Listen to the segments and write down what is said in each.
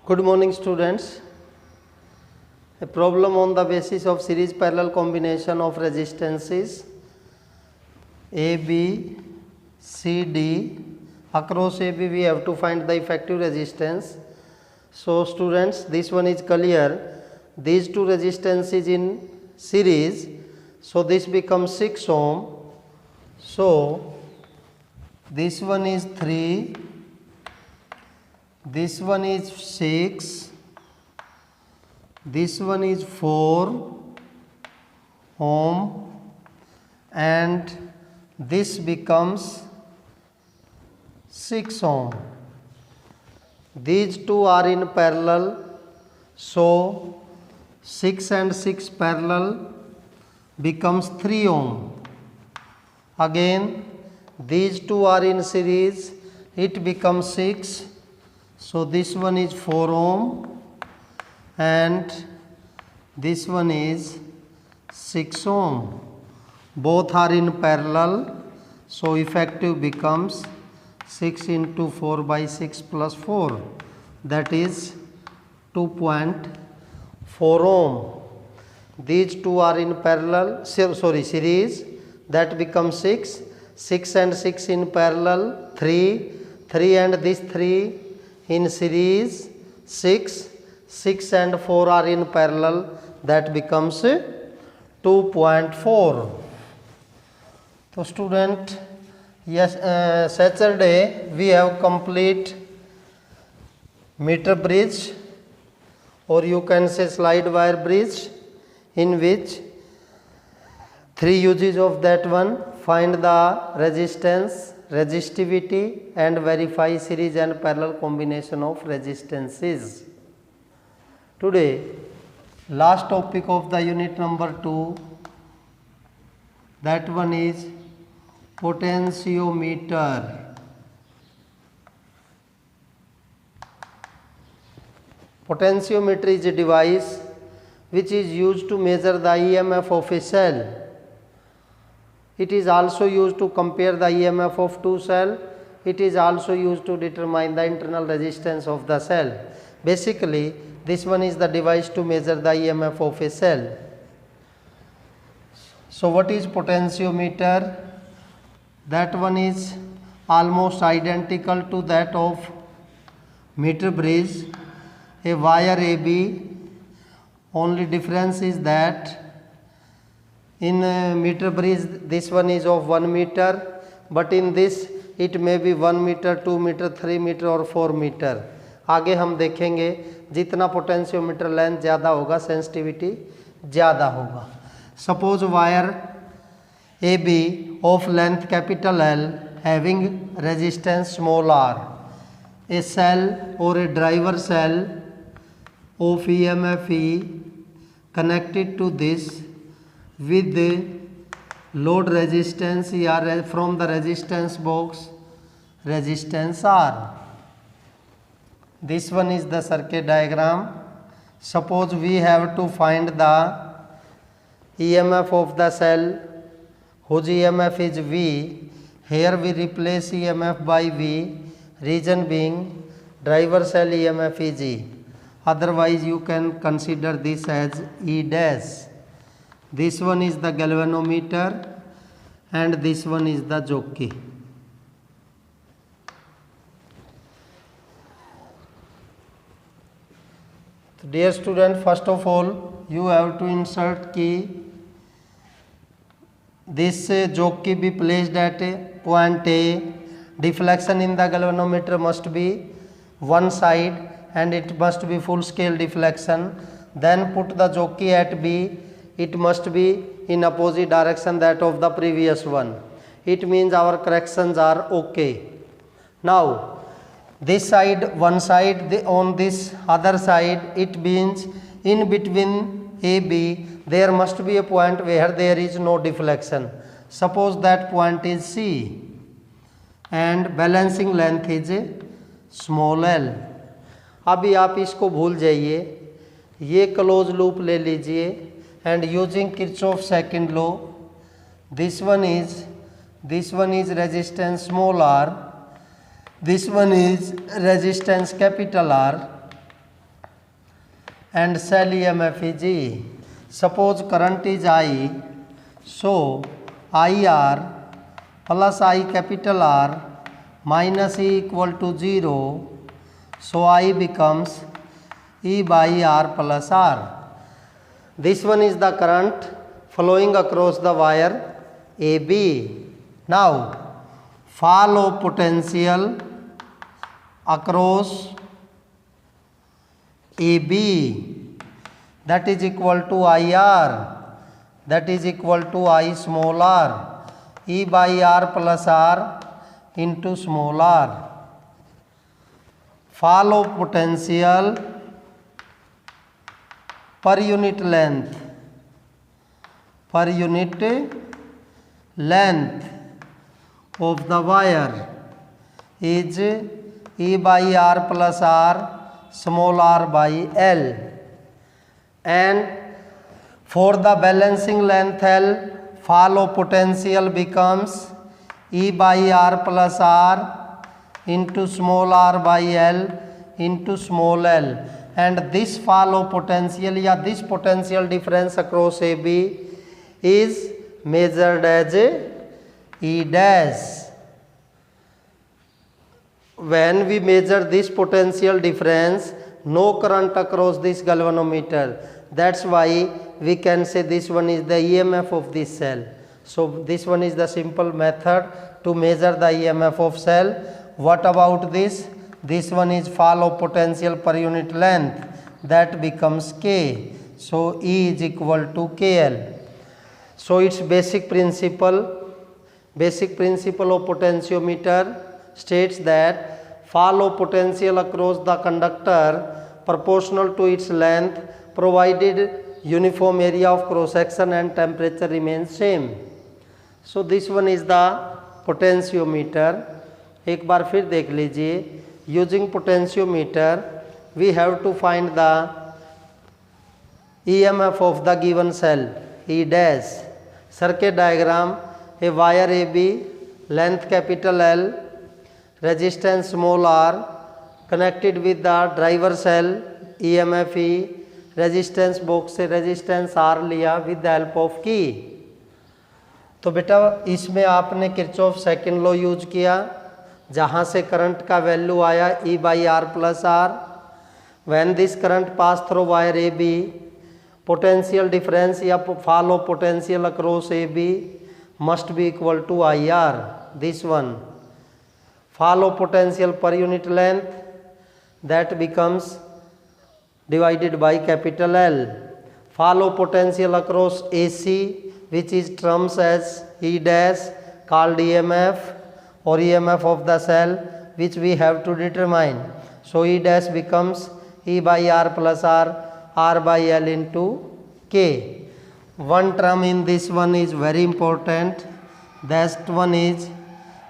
Good morning, students. A problem on the basis of series parallel combination of resistances A, B, C, D. Across A, B we have to find the effective resistance. So students, this one is clear. These two resistances in series. So this becomes 6 ohm. So this one is 3. This one is 6, this one is 4 ohm, and this becomes 6 ohm. These two are in parallel, so 6 and 6 parallel becomes 3 ohm. Again, these two are in series, it becomes 6. So this one is 4 ohm and this one is 6 ohm. Both are in parallel, so effective becomes 6 into 4 by 6 plus 4, that is 2.4 ohm. These two are in parallel, series, that becomes 6. 6 and 6 in parallel, 3 and this 3 in series, 6 and 4 are in parallel, that becomes 2.4. So student, yes, Saturday we have complete meter bridge, or you can say slide wire bridge, in which 3 uses of that one: find the resistance, resistivity, and verify series and parallel combination of resistances. Today, last topic of the unit number 2, that one is potentiometer. Potentiometer is a device which is used to measure the EMF of a cell. It is also used to compare the EMF of two cells. It is also used to determine the internal resistance of the cell. Basically, this one is the device to measure the EMF of a cell. So what is potentiometer? That one is almost identical to that of meter bridge, a wire AB. Only difference is that in meter bridge this one is of 1 meter, but in this it may be 1 meter, 2 meter, 3 meter or 4 meter. आगे हम देखेंगे जितना potentiometer length ज़्यादा होगा sensitivity ज़्यादा होगा. Suppose wire A B of length capital L having resistance small r, a cell or a driver cell of EMF E connected to this with the load resistance or from the resistance box resistance R. This one is the circuit diagram. Suppose we have to find the EMF of the cell whose EMF is V. Here we replace EMF by V, reason being driver cell EMF is E. Otherwise you can consider this as E dash. This one is the galvanometer and this one is the jockey. So dear student, first of all you have to insert key. This jockey be placed at point A. Deflection in the galvanometer must be one side and it must be full scale deflection. Then put the jockey at B. It must be in opposite direction that of the previous one. It means our corrections are okay. Now this side, one side, on this other side, it means in between AB there must be a point where there is no deflection. Suppose that point is C and balancing length is small l. अभी आप इसको भूल जाइए, ये close loop ले लीजिए and using Kirchhoff second law, this one is resistance small r, this one is resistance capital R, and cell EMF is E. Suppose current is I, so IR plus I capital R minus E equal to 0, so I becomes E by R plus R. This one is the current flowing across the wire AB. Now, fall of potential across AB, that is equal to IR, that is equal to I small r, E by R plus R into small r. Fall of potential per unit length of the wire is E by R plus R small r by L, and for the balancing length L, fall of potential becomes E by R plus R into small r by L into small l, and this fall of potential या this potential difference across AB is measured as E dash. When we measure this potential difference, no current across this galvanometer. That's why we can say this one is the EMF of this cell. So this one is the simple method to measure the EMF of cell. What about this? This one is fall of potential per unit length, that becomes K. So E is equal to KL. So its basic principle of potentiometer states that fall of potential across the conductor proportional to its length provided uniform area of cross section and temperature remains same. So this one is the potentiometer. एक बार फिर देख लीजिए. Using potentiometer we have to find the EMF of the given cell E dash. Circuit diagram: a wire AB, length capital L, resistance small r, connected with the driver cell EMF E, resistance box से resistance R लिया with the help of key. तो बेटा इसमें आपने Kirchhoff second law use किया, जहाँ से current का वैल्यू आया E by R plus R. When this current pass through wire AB, potential difference या fall of potential across AB must be equal to IR. This one, fall of potential per unit length, that becomes divided by capital L. Fall of potential across AC, which is terms as E dash, called EMF or EMF of the cell, which we have to determine. So E dash becomes E by R plus R, R by L into K. One term in this one is very important. That one is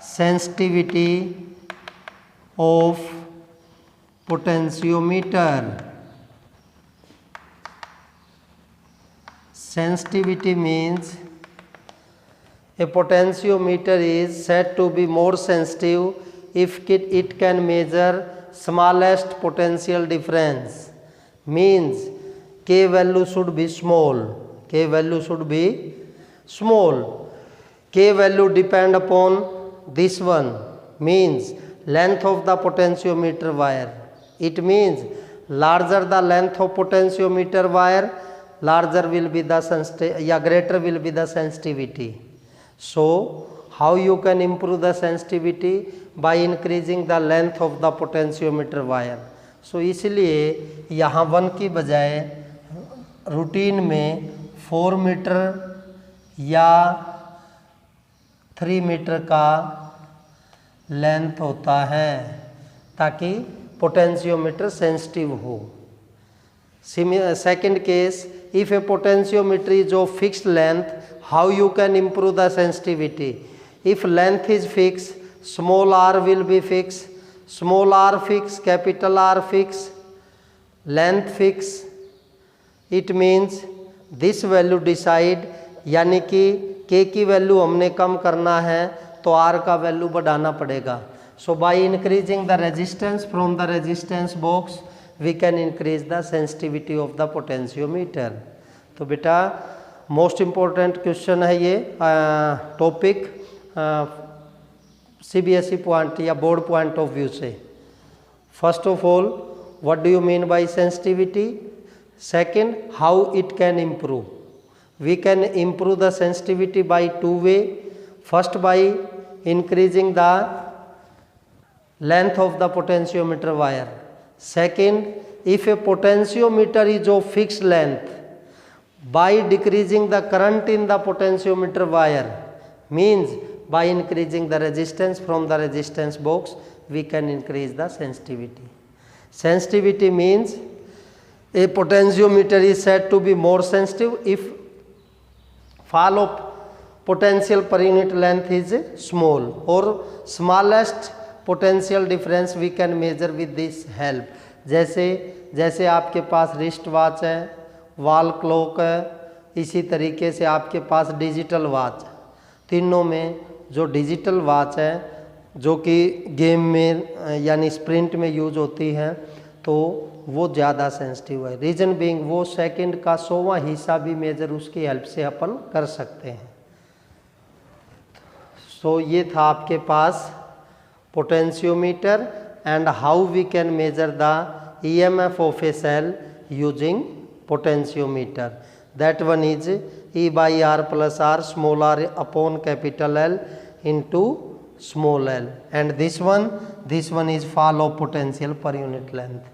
sensitivity of potentiometer. Sensitivity means a potentiometer is said to be more sensitive if it can measure smallest potential difference. Means K value should be small. K value should be small. K value depend upon this one, means length of the potentiometer wire. It means larger the length of potentiometer wire, larger will be the greater will be the sensitivity. So how you can improve the sensitivity? By increasing the length of the potentiometer wire. So इसलिए यहाँ 1 की बजाय routine में 4 metre या 3 metre का length होता है, ताकि पोटेंशियोमीटर सेंसिटिव हो. Second case, if a potentiometer is of fixed length, how you can improve the sensitivity? If length is fixed, small r will be fixed, small r fixed, capital R fixed, length fixed. It means this value decide, यानी कि k की value हमने कम करना है तो r का value बढ़ाना पड़ेगा. So by increasing the resistance from the resistance box, we can increase the sensitivity of the potentiometer. तो बेटा मोस्ट इम्पोर्टेंट क्वेश्चन है ये टॉपिक CBSE पॉइंट या बोर्ड पॉइंट ऑफ व्यू से. First of all, what do you mean by sensitivity? Second, how it can improve? We can improve the sensitivity by two way. First, by increasing the length of the potentiometer wire. Second, if a potentiometer is of fixed length, by decreasing the current in the potentiometer wire, means by increasing the resistance from the resistance box, we can increase the sensitivity. Sensitivity means a potentiometer is said to be more sensitive if fall of potential per unit length is small, or smallest potential difference we can measure with this help. जैसे आपके पास wrist watch है, wall clock है, इसी तरीके से आपके पास digital watch. तीनों में जो डिजिटल वॉच है जो कि गेम में यानी स्प्रिंट में यूज होती है, तो वो ज़्यादा सेंसिटिव है. रीजन बीइंग वो सेकंड का 100वां हिस्सा भी मेजर उसकी हेल्प से अपन कर सकते हैं. सो ये था आपके पास potentiometer and how we can measure the EMF of a cell using potentiometer. That one is E/R + R small r upon capital L into small l, and this one is fall of potential per unit length.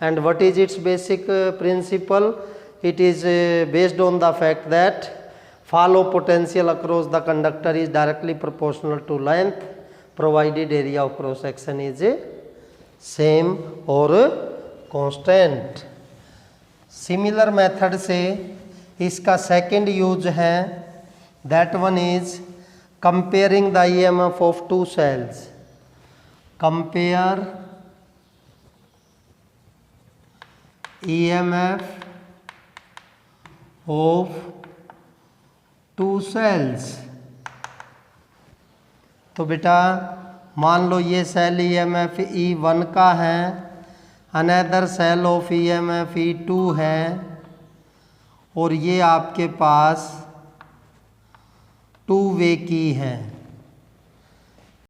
And what is its basic principle? It is based on the fact that fall of potential across the conductor is directly proportional to length provided area of cross section is same or constant. Similar method से इसका second use है, that one is comparing the EMF of two cells. Compare EMF of two cells. तो बेटा मान लो ये cell EMF E1 का है, another cell of EMF E2 है, और ये आपके पास टू वे की है.